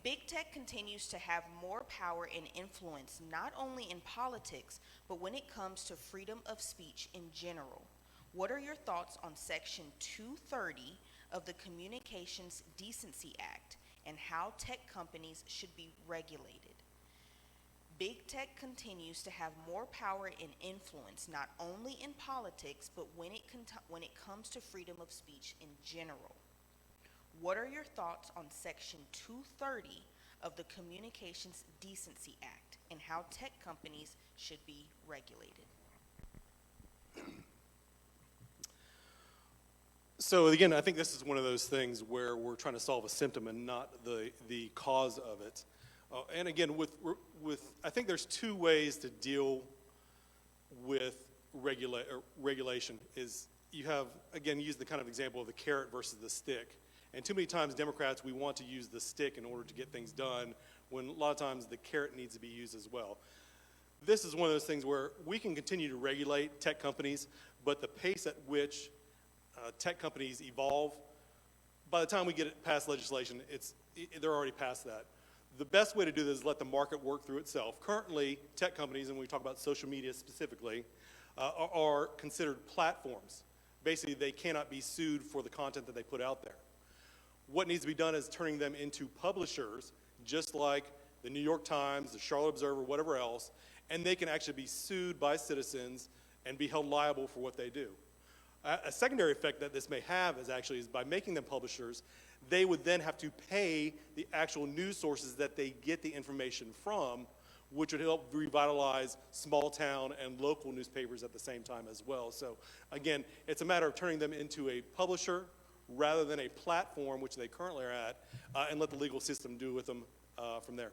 Big tech continues to have more power and influence not only in politics, but when it comes to freedom of speech in general. What are your thoughts on Section 230 of the Communications Decency Act and how tech companies should be regulated? Big tech continues to have more power and influence not only in politics, but when it comes to freedom of speech in general. What are your thoughts on Section 230 of the Communications Decency Act and how tech companies should be regulated? So again, I think this is one of those things where we're trying to solve a symptom and not the cause of it. And again, I think there's two ways to deal with regulation. Is you have, again, use the kind of example of the carrot versus the stick. And too many times, Democrats, we want to use the stick in order to get things done, when a lot of times the carrot needs to be used as well. This is one of those things where we can continue to regulate tech companies, but the pace at which tech companies evolve, by the time we get it past legislation, they're already past that. The best way to do this is let the market work through itself. Currently, tech companies, and we talk about social media specifically, are considered platforms. Basically, they cannot be sued for the content that they put out there. What needs to be done is turning them into publishers, just like the New York Times, the Charlotte Observer, whatever else, and they can actually be sued by citizens and be held liable for what they do. A secondary effect that this may have is by making them publishers, they would then have to pay the actual news sources that they get the information from, which would help revitalize small town and local newspapers at the same time as well. So again, it's a matter of turning them into a publisher rather than a platform, which they currently are at, and let the legal system do with them from there.